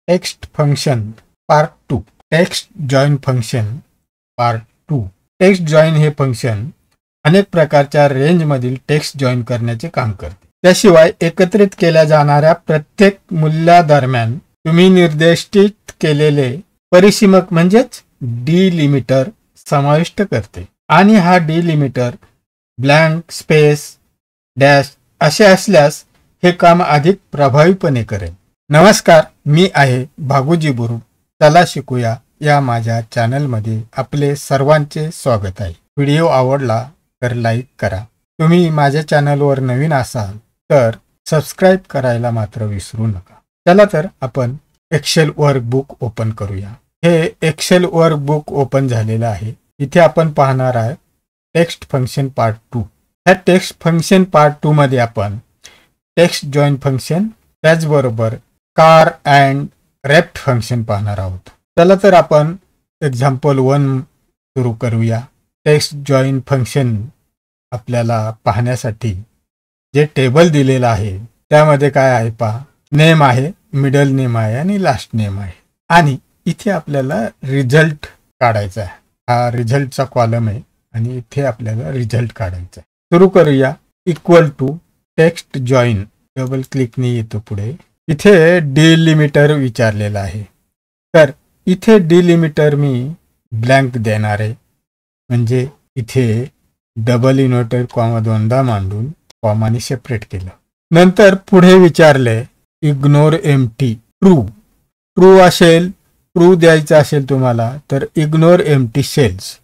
Text function part 2. Text join function part 2. Text join हे function अनेक प्रकारच्या रेंजमधील टेक्स्ट जॉइन करण्याचे काम करते. त्याशिवाय एकत्रित केल्या जाणाऱ्या प्रत्येक मूल्यादरम्यान तुम्ही निर्दिष्ट केलेले परिसीमक म्हणजेच डिलिमिटर समाविष्ट करते आणि हा डिलिमिटर ब्लँक, स्पेस, डॅश असे असल्यास हे काम अधिक प्रभावीपणे करेल. नमस्कार, मी आहे भागुजी बुरुक. चला शिकूया या माझ्या चॅनलमध्ये आपले सर्वांचे स्वागत आहे. व्हिडिओ आवडला तर लाईक करा. तुम्ही माझ्या चॅनलवर नवीन असाल तर सबस्क्राईब करायला मात्र विसरू नका. चला तर आपण एक्सेल वर्कबुक ओपन करूया. हे एक्सेल वर्कबुक ओपन झालेलं आहे. इथे आपण पाहणार आहे टेक्स्ट फंक्शन पार्ट 2. ह्या टेक्स्ट फंक्शन पार्ट 2 मध्ये आपण टेक्स्ट जॉइन फंक्शन त्याचबरोबर कार अँड रेफ्ट फंक्शन पाहणार आहोत. चला तर आपण एक्झाम्पल 1 सुरू करूया. टेक्स्ट जॉइन फंक्शन आपल्याला पाहण्यासाठी जे टेबल दिलेलं आहे त्यामध्ये काय आहे पहा. नेम आहे, मिडल नेम आहे आणि लास्ट नेम आहे. आणि इथे आपल्याला रिझल्ट काढायचा आहे. हा रिझल्टचा कॉलम आहे आणि इथे आपल्याला रिझल्ट काढायचा आहे. सुरू करूया. Equal to text join double क्लिकने येतो पुढे. इथे डिलिमिटर विचारलेला आहे. तर इथे डिलिमिटर मी ब्लँक देणार आहे. म्हणजे इथे डबल इन्व्हर्टेड कॉमा दोनदा मांडून कॉमाने सेपरेट केलं. नंतर पुढे विचारले इग्नोर एम्प्टी ट्रू. ट्रू असेल, ट्रू द्यायचं असेल तुम्हाला तर इग्नोर एम्प्टी सेल्स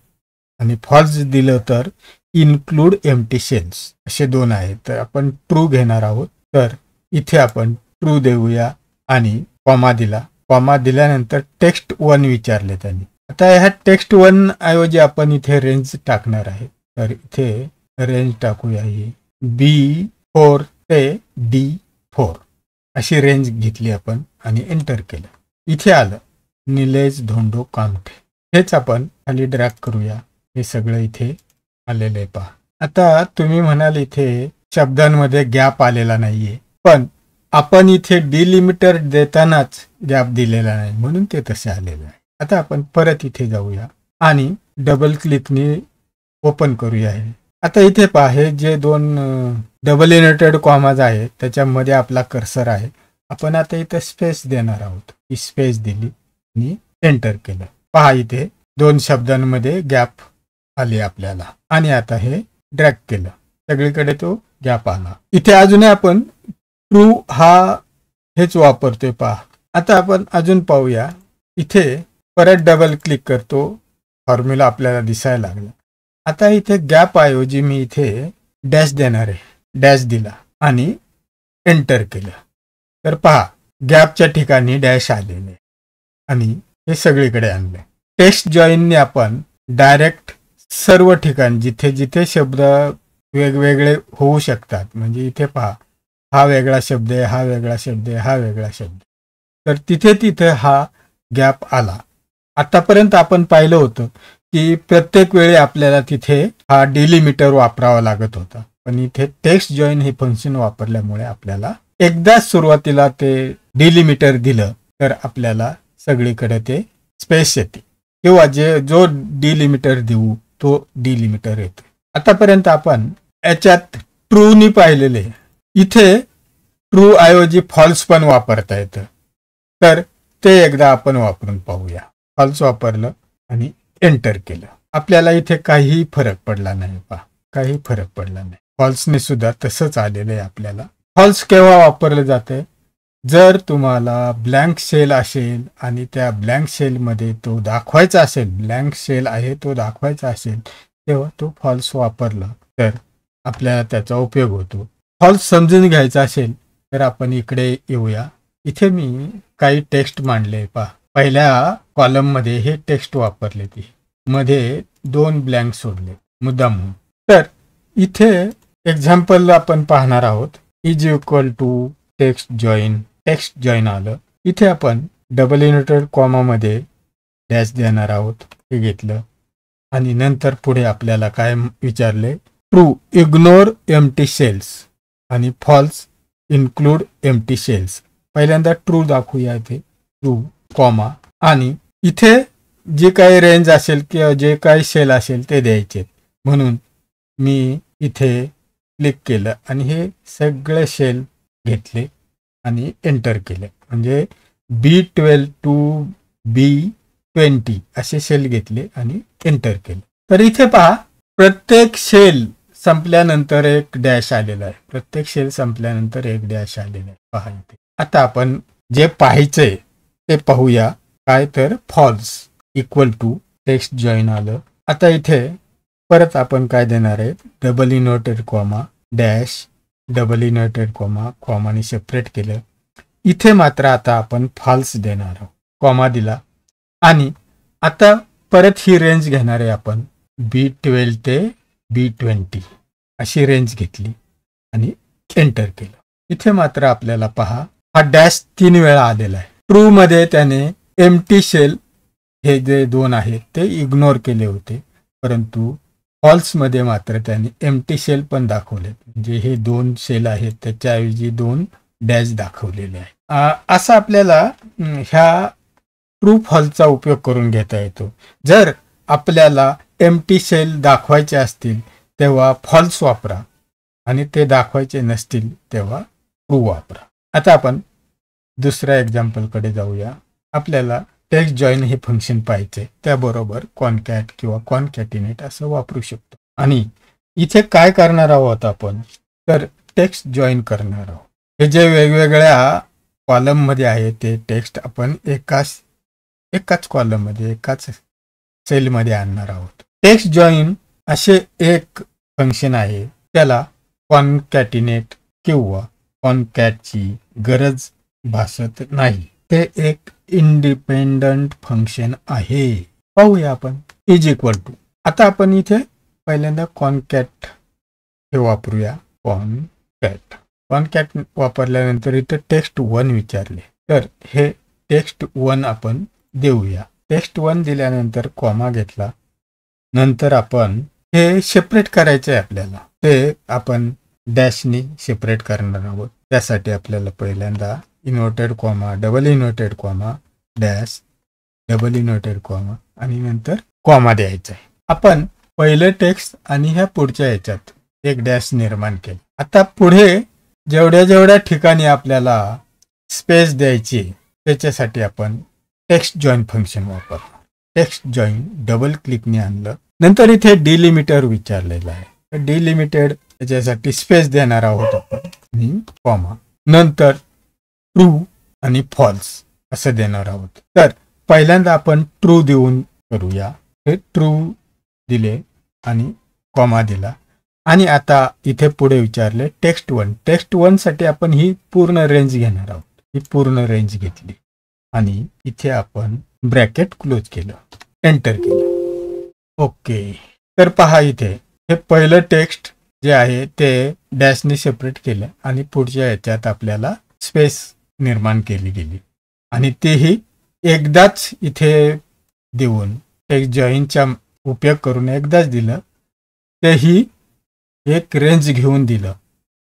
आणि फॉल्स दिलं तर इन्क्लूड एम्प्टी सेल्स असे दोन आहेत. तर आपण ट्रू घेणार आहोत. तर इथे आपण ट्रू देऊया आणि कॉमा दिला. कॉमा दिल्यानंतर टेक्स्ट 1 विचारले त्यांनी. आता ह्या टेक्स्ट 1 ऐवजी आपण इथे रेंज टाकणार आहे. तर इथे रेंज टाकूया. ही B4 ते D4 अशी रेंज घेतली आपण आणि एंटर केलं. इथे आलं निलेश धोंडो कामठे. हेच आपण खाली ड्रॅग करूया. हे सगळं इथे आलेलं आहे पहा. आता तुम्ही म्हणाल इथे शब्दांमध्ये गॅप आलेला नाहीये, पण आपण इथे डिलिमिटर देतानाच गॅप दिलेला नाही म्हणून ते तसे आलेलं आहे. आता आपण परत इथे जाऊया आणि डबल क्लिकने ओपन करूया. हे आता इथे पहा, हे जे दोन डबल इन्व्हर्टेड कॉमाज आहे त्याच्यामध्ये आपला कर्सर आहे. आपण आता इथे स्पेस देणार आहोत. ही स्पेस दिली आणि एंटर केलं. पहा इथे दोन शब्दांमध्ये गॅप आले आपल्याला. आणि आता हे ड्रॅग केलं, सगळीकडे तो गॅप आला. इथे अजूनही आपण ट्रू हा हेच वापरतोय पहा. आता आपण अजून पाहूया. इथे परत डबल क्लिक करतो. फॉर्म्युला आपल्याला दिसायला लागला. आता इथे गॅप ऐवजी मी इथे डॅश देणार आहे. डॅश दिला आणि एंटर केलं. तर पहा गॅपच्या ठिकाणी डॅश आलेले आणि हे सगळीकडे आणले. टेक्स्ट जॉईनने आपण डायरेक्ट सर्व ठिकाणी जिथे जिथे शब्द वेगवेगळे होऊ शकतात, म्हणजे इथे पहा हा वेगळा शब्द आहे, हा वेगळा शब्द आहे, हा वेगळा शब्द, तर तिथे तिथे हा गॅप आला. आतापर्यंत आपण पाहिलं होतं की प्रत्येक वेळी आपल्याला तिथे हा डिलिमिटर वापरावा लागत होता, पण इथे टेक्स्ट जॉइन हे फंक्शन वापरल्यामुळे आपल्याला एकदाच सुरुवातीला ते डिलिमिटर दिलं तर आपल्याला सगळीकडे ते स्पेस येते किंवा जो डिलिमिटर देऊ तो डिलिमिटर येतो. आतापर्यंत आपण याच्यात ट्रूनी पाहिलेले, इथे ट्रू ऐवजी फॉल्स पण वापरता येतं. तर ते एकदा आपण वापरून पाहूया. फॉल्स वापरलं आणि एंटर केलं. आपल्याला इथे काही फरक पडला नाही पहा, काही फरक पडला नाही. फॉल्सने सुद्धा तसंच आलेलं आहे आपल्याला. फॉल्स केव्हा वापरलं जाते? जर तुम्हाला ब्लँक सेल असेल आणि त्या ब्लँक सेलमध्ये तो दाखवायचा असेल, ब्लँक सेल आहे तो दाखवायचा असेल, तेव्हा तो फॉल्स वापरला तर आपल्याला त्याचा उपयोग होतो. फॉल्स समजून घ्यायचा असेल तर आपण इकडे येऊया. इथे मी काही टेक्स्ट मांडले पहा. पहिल्या कॉलम मध्ये हे टेक्स्ट वापरले, ती मध्ये 2 ब्लँक सोडले मुद्दाम. तर इथे एक्झाम्पल आपण पाहणार आहोत. Is equal to text join आलं. इथे आपण डबल इन्व्हर्टेड कॉमा मध्ये डॅश देणार आहोत. हे घेतलं आणि नंतर पुढे आपल्याला काय विचारले? ट्रू इग्नोर एम्प्टी सेल्स आणि फॉल्स इन्क्लूड एम्प्टी सेल्स. पहिल्यांदा ट्रू दाखवूया. इथे ट्रू कॉमा आणि इथे जी काही रेंज असेल किंवा जे काही सेल असेल ते द्यायचे. म्हणून मी इथे क्लिक केलं आणि हे सगळे सेल घेतले आणि एंटर केले. म्हणजे B12 टू B20 असे सेल घेतले आणि एंटर केले. तर इथे पहा, प्रत्येक सेल संपल्यानंतर एक डॅश आलेला आहे. प्रत्येक सेल संपल्यानंतर एक डॅश आलेला आहे. पहा इथे. आता आपण जे पाहायचंय ते पाहूया. काय तर false equal to text join आलं. आता इथे परत आपण काय देणार आहे, double inverted comma dash double inverted comma कॉमाने सेपरेट केलं. इथे मात्र आता आपण फॉल्स देणार आहोत. कॉमा दिला आणि आता परत ही रेंज घेणार आहे आपण. B12 ते B20 अशी रेंज घेतली आणि एंटर केलं. इथे मात्र आपल्याला पहा हा डॅश 3 वेळा आलेला आहे. ट्रू मध्ये त्याने एम्प्टी सेल हे जे 2 आहेत ते इग्नोर केले होते, परंतु फॉल्स मध्ये मात्र त्याने एम्प्टी सेल पण दाखवले. म्हणजे हे 2 सेल आहेत त्याच्याऐवजी 2 डॅश दाखवलेले आहे. असं आपल्याला ह्या ट्रू फॉल्सचा उपयोग करून घेता येतो. जर आपल्याला एम्प्टी सेल दाखवायचे असतील तेव्हा फॉल्स वापरा आणि ते दाखवायचे नसतील तेव्हा ट्रू वापरा. आता आपण दुसऱ्या एक्झाम्पलकडे जाऊया. आपल्याला टेक्स्ट जॉईन हे फंक्शन पाहिजे, त्याबरोबर कॉनकॅट किंवा कॉनकॅटिनेट असं वापरू शकतो. आणि इथे काय करणार आहोत आपण, तर टेक्स्ट जॉईन करणार आहोत. हे जे वेगवेगळ्या कॉलम मध्ये आहे ते टेक्स्ट आपण एकाच कॉलम मध्ये एकाच सेलमध्ये आणणार आहोत. टेक्स्ट जॉईन असे एक फंक्शन आहे, त्याला कॉनकॅटिनेट किंवा कॉनकॅटची गरज भासत नाही. ते एक इंडिपेंडंट फंक्शन आहे. पाहूया आपण. Is equal to. आता आपण इथे पहिल्यांदा कॉनकॅट हे वापरूया. कॉनकॅट वापरल्यानंतर इथे टेक्स्ट1 विचारले, तर हे टेक्स्ट1 आपण देऊया. टेक्स्ट1 दिल्यानंतर कॉमा घेतला. नंतर आपण हे सेपरेट करायचे आहे आपल्याला, ते आपण डॅशनी सेपरेट करणार आहोत. त्यासाठी आपल्याला पहिल्यांदा inverted comma double inverted comma dash double inverted comma आणि नंतर कॉमा द्यायचा आहे. आपण पहिले टेक्स्ट आणि ह्या पुढच्या याच्यात एक डॅश निर्माण केले. आता पुढे जेवढ्या ठिकाणी आपल्याला स्पेस द्यायची त्याच्यासाठी आपण टेक्स्ट जॉईन फंक्शन वापरणार. टेक्स्ट जॉईन डबल क्लिकने आणलं. नंतर इथे डिलिमिटर विचारलेलं आहे. डिलिमिटेड त्याच्यासाठी स्पेस देणार आहोत आपण आणि कॉमा, नंतर ट्रू आणि फॉल्स असं देणार आहोत. तर पहिल्यांदा आपण ट्रू देऊन करूया. हे ट्रू दिले आणि कॉमा दिला आणि आता इथे पुढे विचारले टेक्स्ट1. टेक्स्ट1 साठी आपण ही पूर्ण रेंज घेणार आहोत. ही पूर्ण रेंज घेतली आणि इथे आपण ब्रॅकेट क्लोज केलं, एंटर केलं. ओके. तर पहा इथे हे पहिलं टेक्स्ट जे आहे ते डॅशने सेपरेट केलं आणि पुढच्या याच्यात आपल्याला स्पेस निर्माण केली गेली आणि तेही एकदाच इथे देऊन टेक्स्ट जॉईनचा उपयोग करून एकदाच दिलं, तेही एक रेंज घेऊन दिलं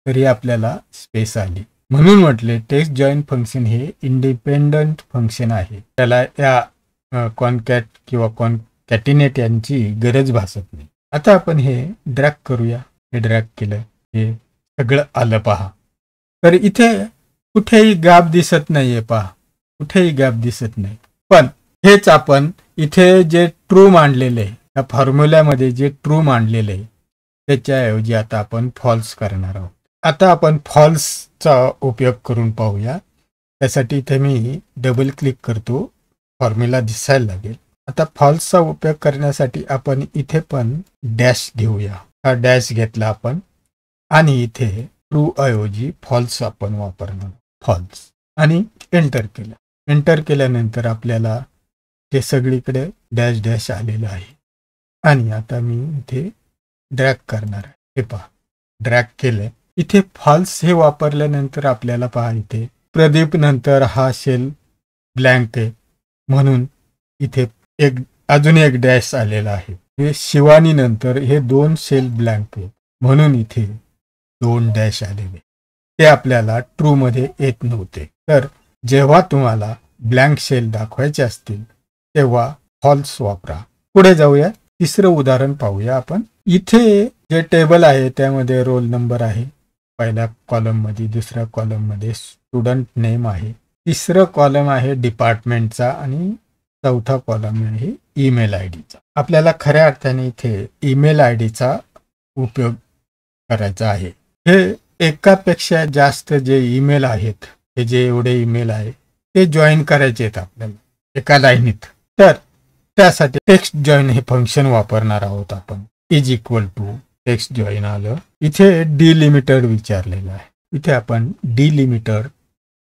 तरी आपल्याला स्पेस आली. म्हणून म्हटले टेक्स्ट जॉईन फंक्शन हे इंडिपेंडंट फंक्शन आहे. त्याला या कॉनकॅट किंवा कॉनकॅटिनेट यांची गरज भासत नाही. आता आपण हे ड्रॅग करूया. हे ड्रॅग केलं, हे सगळं आलं पहा. तर इथे कुठेही गॅप दिसत नाहीये पहा, कुठेही गॅप दिसत नाही. पण हेच आपण इथे जे ट्रू मांडलेले आहे, या फॉर्म्युल्यामध्ये जे ट्रू मांडलेले आहे त्याच्याऐवजी आता आपण फॉल्स करणार आहोत. आता आपण फॉल्सचा उपयोग करून पाहूया. त्यासाठी इथे मी डबल क्लिक करतो, फॉर्म्युला दिसायला लागेल. आता फॉल्सचा उपयोग करण्यासाठी आपण इथे पण डॅश घेऊया. हा डॅश घेतला आपण आणि इथे ट्रू ऐवजी फॉल्स आपण वापरणार. फॉल्स आणि एंटर केलं. एंटर केल्यानंतर आपल्याला हे सगळीकडे डॅश डॅश आलेलं आहे. आणि आता मी इथे ड्रॅग करणार आहे. हे पहा, ड्रॅग केलं. इथे फॉल्स हे वापरल्यानंतर आपल्याला पहा इथे प्रदीप नंतर हा सेल ब्लँक आहे म्हणून इथे अजून एक डॅश आलेला आहे. हे शिवानी नंतर हे 2 सेल ब्लँक आहे म्हणून इथे 2 डॅश आलेले. ते आपल्याला ट्रू मध्ये येत नव्हते. तर जेव्हा तुम्हाला ब्लँक शेल दाखवायचे असतील तेव्हा फॉल्स वापरा. पुढे जाऊया, तिसरं उदाहरण पाहूया आपण. इथे जे टेबल आहे त्यामध्ये रोल नंबर आहे पहिल्या कॉलम मध्ये, दुसऱ्या कॉलम मध्ये स्टुडंट नेम आहे, तिसरं कॉलम आहे डिपार्टमेंटचा आणि चौथा कॉलम आहे ईमेल आय डीचा. आपल्याला खऱ्या अर्थाने इथे ईमेल आय डीचा उपयोग करायचा आहे. हे एकापेक्षा जास्त जे ईमेल आहेत, हे जे एवढे ईमेल आहे ते जॉईन करायचे आहेत आपल्याला एका लाईनीत. तर त्यासाठी टेक्स्ट जॉईन हे फंक्शन वापरणार आहोत आपण. Is equal to text join आलं. इथे डिलिमिटर विचारलेलं आहे. इथे आपण डिलिमिटर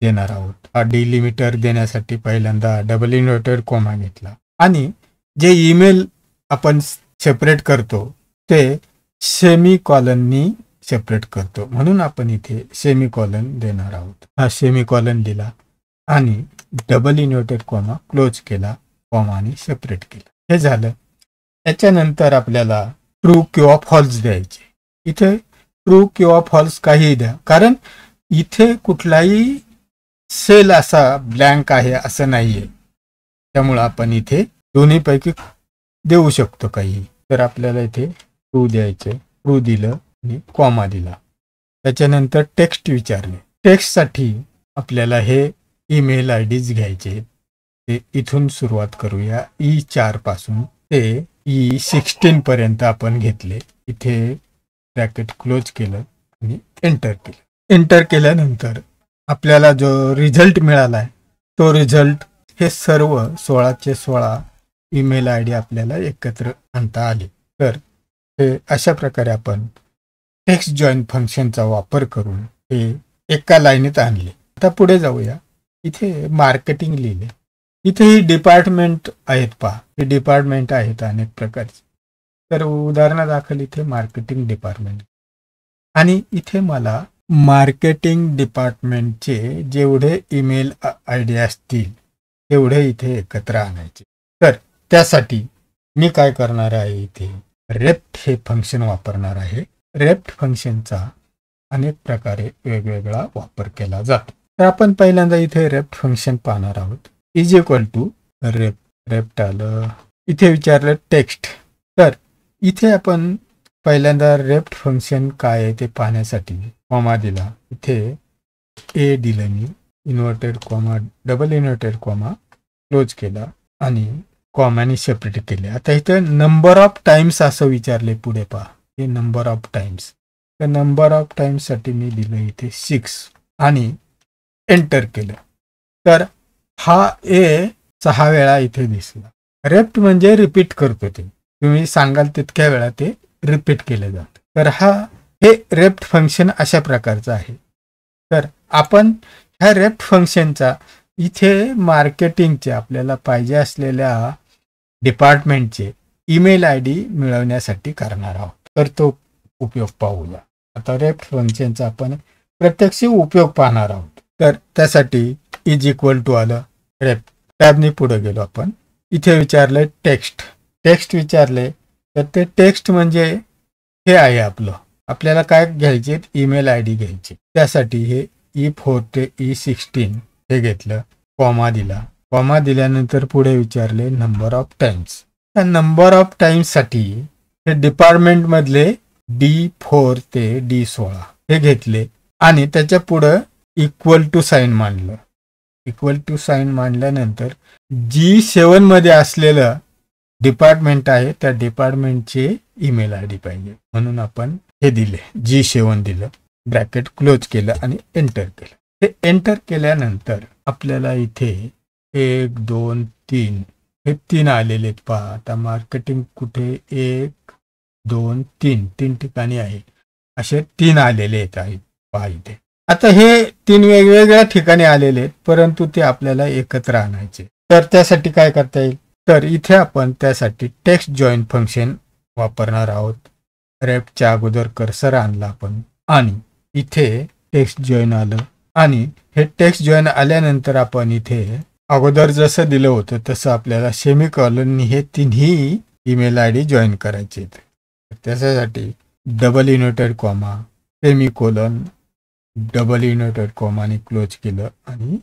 देणार आहोत. हा डिलिमिटर देण्यासाठी पहिल्यांदा डबल इन्व्हर्टेड कॉमा घेतला आणि जे ईमेल आपण सेपरेट करतो ते सेमी कॉलननी सेपरेट करतो, म्हणून आपण इथे सेमी कॉलन देणार आहोत. हा सेमी कॉलन दिला आणि डबल इन्व्हर्टेड कॉमा क्लोज केला, कॉमाने सेपरेट केलं. हे झालं. याच्यानंतर आपल्याला ट्रू किंवा फॉल्स द्यायचे. इथे ट्रू किंवा फॉल्स काहीही द्या, कारण इथे कुठलाही सेल असा ब्लँक आहे असं नाहीये, त्यामुळे आपण इथे दोन्हीपैकी देऊ शकतो काही. तर आपल्याला इथे ट्रू द्यायचे, ट्रू दिलं आणि कॉमा दिला. त्याच्यानंतर टेक्स्ट विचारले. टेक्स्टसाठी आपल्याला हे ईमेल आय डीज घ्यायचे. ते इथून सुरुवात करूया. E4 पासून ते E16 पर्यंत आपण घेतले. इथे ब्रॅकेट क्लोज केलं आणि एंटर केलं. एंटर केल्यानंतर आपल्याला जो रिझल्ट मिळाला आहे तो रिझल्ट हे सर्व 16चे 16 ईमेल आय डी आपल्याला एकत्र आणता आले. तर हे अशा प्रकारे आपण टेक्स्ट जॉईन फंक्शनचा वापर करून हे एका लाईनीत आणले. आता पुढे जाऊया. इथे मार्केटिंग लिहिले. इथे ही डिपार्टमेंट आहेत पहा, हे डिपार्टमेंट आहेत अनेक प्रकारचे. तर उदाहरणादाखल इथे मार्केटिंग डिपार्टमेंट आणि इथे मला मार्केटिंग डिपार्टमेंटचे जेवढे ईमेल आय डी असतील तेवढे इथे एकत्र आणायचे. तर त्यासाठी मी काय करणार आहे, इथे रेप्ट हे फंक्शन वापरणार आहे. रेप्ट फंक्शनचा अनेक प्रकारे वेगवेगळा वापर केला जातो. तर आपण पहिल्यांदा इथे रेप्ट फंक्शन पाहणार आहोत. इज इक्वल टू रेप्ट आलं. इथे विचारलं टेक्स्ट. तर इथे आपण पहिल्यांदा रेप्ट फंक्शन काय आहे ते पाहण्यासाठी कॉमा दिला. इथे ए दिलं मी, inverted comma, double inverted comma close केला आणि कॉमाने सेपरेट केले. आता इथं नंबर ऑफ टाइम्स असं विचारले. पुढे पहा, हे नंबर ऑफ टाइम्स. तर नंबर ऑफ टाइम्स साठी मी दिलं इथे 6 आणि एंटर केलं. तर हा ए 6 वेळा इथे दिसला. रेप्ट म्हणजे रिपीट करतो, ते तुम्ही सांगाल तितक्या वेळा ते रिपीट केलं जातं. तर हे रेप्ट फंक्शन अशा प्रकारचं आहे. तर आपण ह्या रेप्ट फंक्शनचा इथे मार्केटिंगचे आपल्याला पाहिजे असलेल्या डिपार्टमेंटचे ईमेल आय डी मिळवण्यासाठी करणार आहोत. तर तो उपयोग पाहूया. आता रेप्ट फंक्शनचा आपण प्रत्यक्ष उपयोग पाहणार आहोत. तर त्यासाठी इज इक्वल टू आलं. रेप्ट टॅबने पुढे गेलो आपण. इथे विचारलंय टेक्स्ट. टेक्स्ट विचारले तर ते टेक्स्ट म्हणजे हे आहे आपलं. आपल्याला काय घ्यायचे, ईमेल आय डी घ्यायची. त्यासाठी हे E4 ते E16 हे घेतलं, कॉमा दिला. कॉमा दिल्यानंतर पुढे विचारले नंबर ऑफ टाइम्स. त्या नंबर ऑफ टाइम्स साठी हे डिपार्टमेंट मधले D4 ते D16 हे घेतले आणि त्याच्या पुढं इक्वल टू साइन मांडलं. इक्वल टू साइन मांडल्यानंतर G7 मध्ये असलेलं डिपार्टमेंट आहे त्या डिपार्टमेंटचे ईमेल आय डी पाहिजे, म्हणून आपण हे दिले, G7 दिलं, ब्रॅकेट क्लोज केलं आणि एंटर केलं. हे एंटर केल्यानंतर आपल्याला इथे 1 2 3 हे 3 आलेले आहेत पहा. आता मार्केटिंग कुठे 1 2 3 3 ठिकाणी आहे, असे 3 आलेले आहेत पहा इथे. आता हे 3 वेगवेगळ्या ठिकाणी आलेले आहेत, परंतु ते आपल्याला एकत्र आणायचे. तर त्यासाठी काय करता येईल, तर इथे आपण त्यासाठी टेक्स्ट जॉईन फंक्शन वापरणार आहोत. रेप्टच्या अगोदर कर्सर आणला आपण आणि इथे टेक्स्ट जॉईन आलं आणि हे टेक्स्ट जॉईन आल्यानंतर आपण इथे अगोदर जसं दिलं होतं तसं आपल्याला सेमीकॉलन हे तिन्ही ईमेल आय डी जॉईन करायचे. त्याच्यासाठी double inverted comma, semicolon, double inverted कॉमाने क्लोज केलं आणि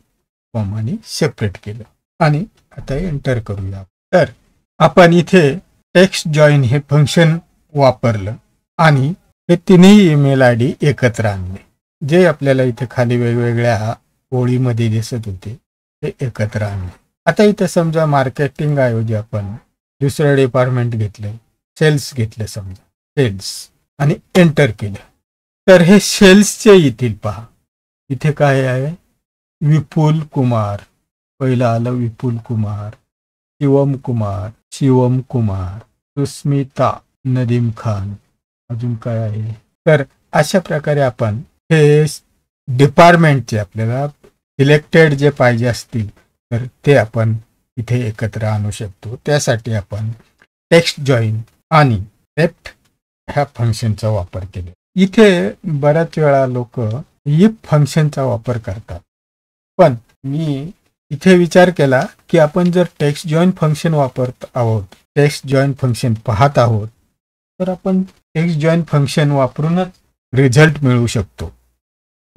कॉमाने सेपरेट केलं आणि आता एंटर करूया. तर आपण इथे टेक्स्ट जॉईन हे फंक्शन वापरलं आणि हे तिन्ही ईमेल आयडी एकत्र आणले. जे आपल्याला इथे खाली वेगवेगळ्या ओळीमध्ये दिसत होते ते एकत्र आणले. आता इथे समजा मार्केटिंग ऐवजी आपण दुसरं डिपार्टमेंट घेतलं, सेल्स घेतलं, समजा सेल्स, आणि एंटर केलं. तर हे सेल्सचे येथील पहा. इथे काय आहे, विपुल कुमार, पहिलं आलं विपुल कुमार, शिवम कुमार, सुस्मिता, नदीम खान, अजून काय आहे. तर अशा प्रकारे आपण हे डिपार्टमेंटचे आपल्याला सिलेक्टेड जे पाहिजे असतील तर ते आपण इथे एकत्र आणू शकतो. त्यासाठी आपण टेक्स्ट जॉईन आणि रेप्ट ह्या फंक्शनचा वापर केला. इथे बऱ्याच वेळा लोक इफ फंक्शनचा वापर करतात, पण मी इथे विचार केला की आपण जर टेक्स्ट जॉईन फंक्शन वापरत आहोत, टेक्स्ट जॉईन फंक्शन पाहत आहोत, तर आपण टेक्स्ट जॉईन फंक्शन वापरूनच रिझल्ट मिळवू शकतो.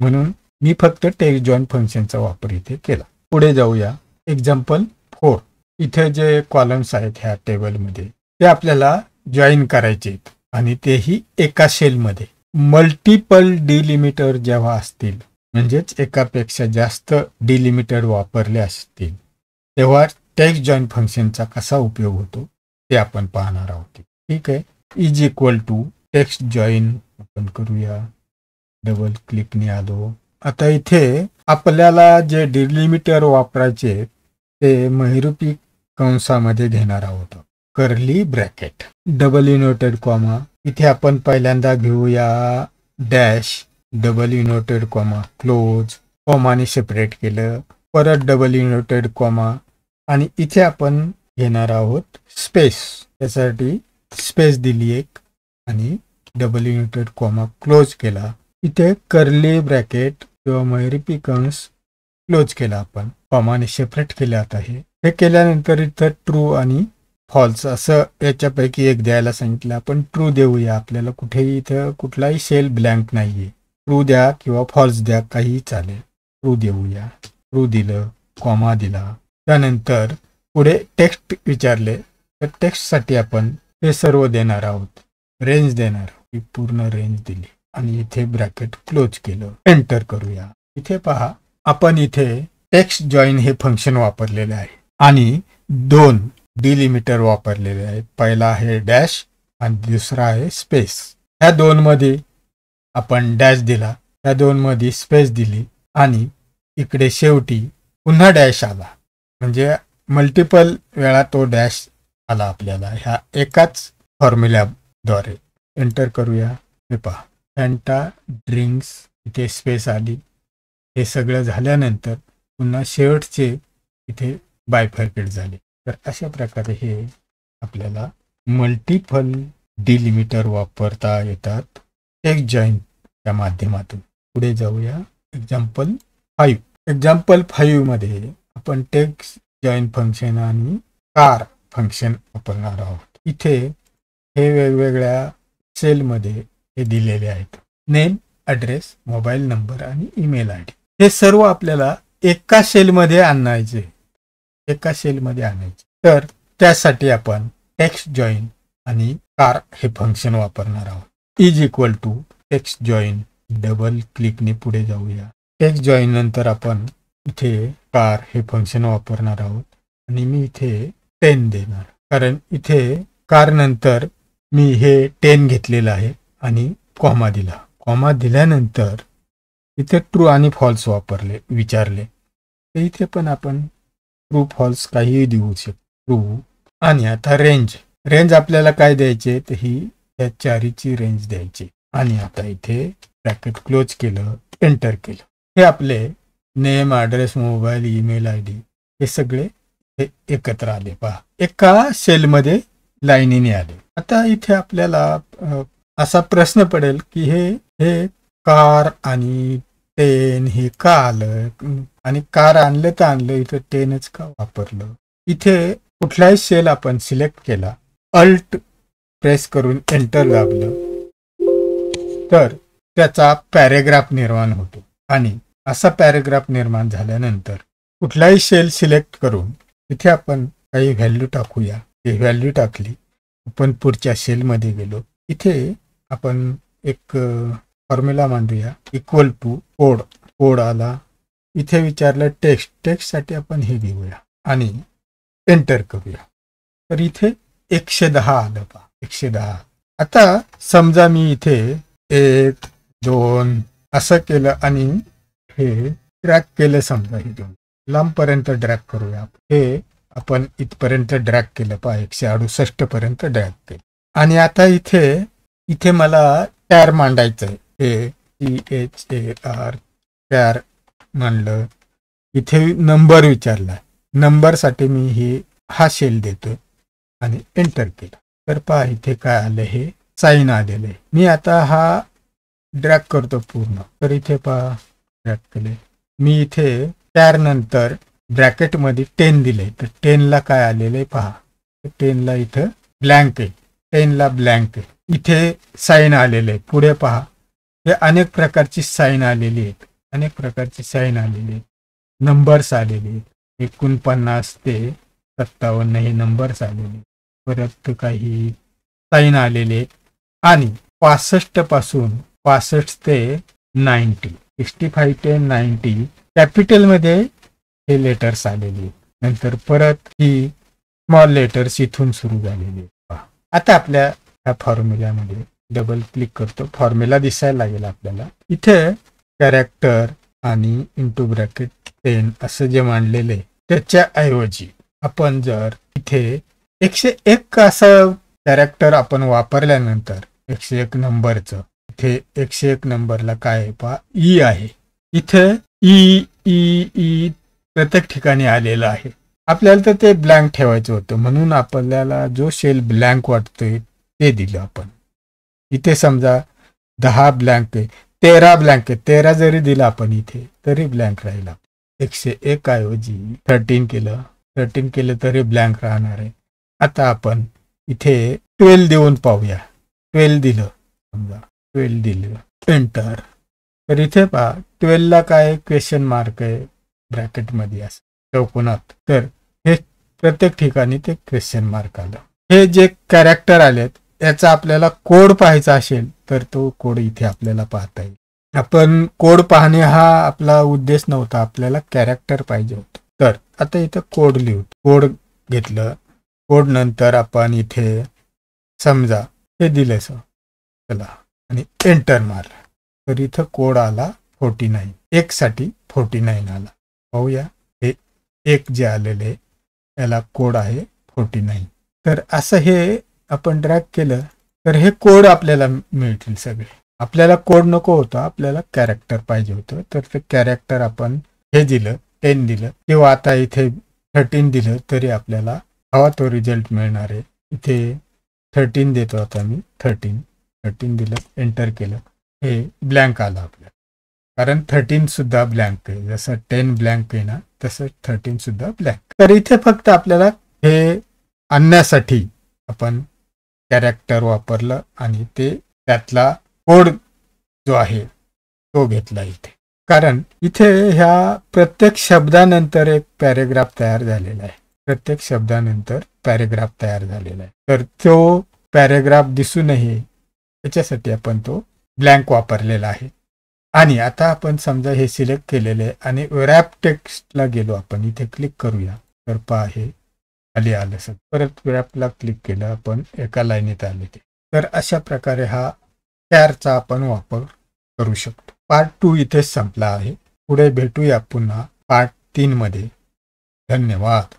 म्हणून मी फक्त टेक्स्ट जॉईन फंक्शनचा वापर इथे केला. पुढे जाऊया. एक्झाम्पल 4. इथे जे कॉलम्स आहेत ह्या टेबलमध्ये ते आपल्याला जॉईन करायचे आहेत आणि तेही एका सेलमध्ये. मल्टिपल डिलिमिटर जेव्हा असतील, म्हणजेच एकापेक्षा जास्त डिलिमिटर वापरले असतील, तेव्हा टेक्स्ट जॉईन फंक्शनचा कसा उपयोग होतो ते आपण पाहणार आहोत. ठीक आहे. Is equal to text join आपण करूया. डबल क्लिकने आलो. आता इथे आपल्याला जे डिलिमिटर वापरायचे ते महिरूपी कंसामध्ये घेणार आहोत. Curly bracket, double inverted comma. इथे आपण पहिल्यांदा घेऊया dash, double inverted comma, close, कॉमाने सेपरेट केलं, परत डबल इनव्हर्टेड कॉमा, आणि इथे आपण घेणार आहोत स्पेस. त्यासाठी स्पेस दिली एक आणि डबल इनव्हर्टेड कॉमा क्लोज केला. इथे कर्ली ब्रॅकेट किंवा महिरूपी कंस क्लोज केला आपण, कॉमाने सेपरेट केले. आता हे केल्यानंतर इथं ट्रू आणि फॉल्स असं याच्यापैकी एक द्यायला सांगितलं. आपण ट्रू देऊया. आपल्याला कुठेही इथं कुठलाही सेल ब्लँक नाहीये. ट्रू द्या किंवा फॉल्स द्या, काहीही चालेल. ट्रू देऊया. ट्रू दिलं, कॉमा दिला. त्यानंतर पुढे टेक्स्ट विचारले तर टेक्स्टसाठी आपण हे सर्व देणार आहोत. रेंज देणार आहोत. ही पूर्ण रेंज दिली आणि इथे ब्रॅकेट क्लोज केलं. एंटर करूया. इथे पहा, आपण इथे टेक्स्ट जॉईन हे फंक्शन वापरलेले आहे आणि 2 डिलिमिटर वापरलेले आहेत. पहिला आहे डॅश आणि दुसरा आहे स्पेस. ह्या 2 मध्ये आपण डॅश दिला, ह्या 2 मध्ये स्पेस दिली आणि इकडे शेवटी पुन्हा डॅश आला. म्हणजे मल्टिपल वेळा तो डॅश आला आपल्याला ह्या एकाच फॉर्म्युल्याद्वारे. एंटर करूया. हे पहा, फॅन्टा ड्रिंक्स, इथे स्पेस आली. हे सगळं झाल्यानंतर पुन्हा शेवटचे इथे बायफर्केट झाले. तर अशा प्रकारे हे आपल्याला मल्टिपल डिलिमिटर वापरता येतात टेक्स्ट जॉईनच्या माध्यमातून. पुढे जाऊया. एक्झाम्पल 5. एक्झाम्पल 5 मध्ये आपण टेक्स्ट जॉईन फंक्शन आणि कार फंक्शन वापरणार आहोत. इथे हे वेगवेगळ्या सेलमध्ये हे दिलेले आहेत. नेम, ॲड्रेस, मोबाईल नंबर आणि ईमेल आय डी. हे सर्व आपल्याला एका सेलमध्ये आणायचे, एका सेलमध्ये आणायचे. तर त्यासाठी आपण टेक्स्ट जॉईन आणि कार हे फंक्शन वापरणार आहोत. Is equal to text join, double क्लिकने पुढे जाऊया. टेक्स्ट जॉईन नंतर आपण इथे कार हे फंक्शन वापरणार आहोत आणि मी इथे 10 देणार, कारण इथे कार नंतर मी हे 10 घेतलेलं आहे आणि कॉमा दिला. कॉमा दिल्यानंतर इथे ट्रू आणि फॉल्स विचारले. तर इथे पण आपण ट्रू फॉल्स काहीही देऊ शकतो. ट्रू. आणि आता रेंज आपल्याला काय द्यायचे, तर ही या चारीची रेंज द्यायची. आणि आता इथे ब्रॅकेट क्लोज केलं, एंटर केलं. हे आपले name, address, mobile, email I D हे सगळे हे एकत्र आले. पहा, एका सेलमध्ये लाईनीने आले. आता इथे आपल्याला असा प्रश्न पडेल की हे कार आणि 10 हे का आलं, आणि कार आणलं तर आणलं, इथं 10च का वापरलं. इथे कुठलाही सेल आपण सिलेक्ट केला, अल्ट प्रेस करून एंटर दाबलं तर त्याचा पॅरेग्राफ निर्माण होतो. आणि असा पॅरेग्राफ निर्माण झाल्यानंतर कुठलाही सेल सिलेक्ट करून इथे आपण काही व्हॅल्यू टाकूया. हे व्हॅल्यू टाकली, आपण पुढच्या सेलमध्ये गेलो. इथे आपण एक फॉर्म्युला मांडूया, इक्वल टू कोड. कोड आला. इथे विचारलं टेक्स्टसाठी आपण हे घेऊया आणि एंटर करूया. तर इथे 110 आलं पहा, 110. आता समजा मी इथे 1 2 असं केलं आणि हे ड्रॅग केलं. समजा हे दोन लांबपर्यंत ड्रॅग करूया. हे आपण इथपर्यंत ड्रॅग केलं पहा, 168 पर्यंत ड्रॅग केलं. आणि आता इथे मला टॅर मांडायचंय. THAR टॅर मांडलं. इथे नंबर विचारला. नंबरसाठी मी हा शेल देतो आणि एंटर केलं. तर पहा इथे काय आलं, हे साइन आलेलं आहे. मी आता हा ड्रॅग करतो पूर्ण. तर इथे पहा ड्रॅग केले. मी इथे टॅर नंतर ब्रॅकेटमध्ये 10 दिले. तर 10 ला काय आलेलं आहे पहा, 10 ला इथं ब्लँक आहे, 10 ला ब्लँक आहे. इथे साइन आलेलं आहे. पुढे पहा, हे अनेक प्रकारची साइन आलेली आहेत, अनेक प्रकारची साइन आलेली आहेत. नंबर्स आलेले आहेत. 49 ते 57 हे नंबर्स आलेले. परत काही साइन आलेले आहेत. आणि 65 पासून 65 ते 90, 65 ते 90 कॅपिटलमध्ये हे लेटर्स आलेले. नंतर परत ही स्मॉल लेटर्स इथून सुरू झालेली. आता आपल्या ह्या फॉर्म्युल्यामध्ये डबल क्लिक करतो. फॉर्म्युला दिसायला लागेल आपल्याला. इथे कॅरेक्टर आणि इंटू ब्रॅकेट 10 असं जे मांडलेलं आहे, त्याच्या ऐवजी आपण जर इथे 101 असं कॅरेक्टर आपण वापरल्यानंतर 101 नंबरचं, इथे 101 नंबरला काय आहे पहा, ई आहे. इथे ई ई ई प्रत्येक ठिकाणी आलेलं आहे. आपल्याला तर ते ब्लँक ठेवायचं होतं, म्हणून आपल्याला जो शेल ब्लँक वाटतोय ते दिलं आपण. इथे समजा 10 ब्लँक आहे, 13 ब्लँक आहे. 13 जरी दिला आपण इथे तरी ब्लँक राहिला. 101 ऐवजी 13 केलं तरी ब्लँक राहणार आहे. आता आपण इथे 12 देऊन पाहूया. 12 दिलं, समजा 12 दिलं, एंटर. तर इथे पहा 12 ला काय क्वेश्चन मार्क आहे ब्रॅकेटमध्ये असं चौकोनात. तर हे प्रत्येक ठिकाणी ते क्वेश्चन मार्क आलं. हे जे कॅरेक्टर आलेत याचा आपल्याला कोड पाहायचा असेल तर तो कोड इथे आपल्याला पाहता येईल. आपण कोड पाहणे हा आपला उद्देश नव्हता, आपल्याला कॅरेक्टर पाहिजे होतं. तर आता इथं कोड लिहू. कोड घेतलं. कोड नंतर आपण इथे समजा हे दिलं चला आणि एंटर मारलं. तर इथं कोड आला 49. 1 साठी 49 आला. पाहूया, हे 1 जे आलेले याला कोड आहे 49. तर असं हे आपण ड्रॅग केलं तर हे कोड आपल्याला मिळतील सगळे. आपल्याला कोड नको होता, आपल्याला कॅरेक्टर पाहिजे होतं. तर ते कॅरेक्टर आपण हे दिलं, 10 दिलं, किंवा आता इथे 13 दिलं तरी आपल्याला हवा तो रिझल्ट मिळणार आहे. इथे 13 देतो आता मी. 13 दिलं, एंटर केलं, हे ब्लँक आलं आपल्याला. कारण 13 सुद्धा ब्लँक आहे. जसं 10 ब्लँक आहे ना, तसं 13 सुद्धा ब्लँक. तर इथे फक्त आपल्याला हे आणण्यासाठी आपण कॅरेक्टर वापरलं आणि ते त्यातला कोड जो आहे तो घेतला इथे. कारण इथे ह्या प्रत्येक शब्दानंतर एक पॅरेग्राफ तयार झालेला आहे. प्रत्येक शब्दानंतर पॅरेग्राफ तयार झालेला आहे. तर तो पॅरेग्राफ दिसू नये याच्यासाठी आपण तो ब्लँक वापरलेला आहे. आणि आता आपण समजा हे सिलेक्ट केलेले आणि रॅप टेक्स्टला गेलो आपण. इथे क्लिक करूया. तर पहा हे खाली आलं सर. परत रॅपला क्लिक केलं आपण, एका लाईनीत आले ते. तर अशा प्रकारे हा टॅरचा आपण वापर करू शकतो. पार्ट 2 इथेच संपला आहे. पुढे भेटूया पुन्हा पार्ट 3 मध्ये. धन्यवाद.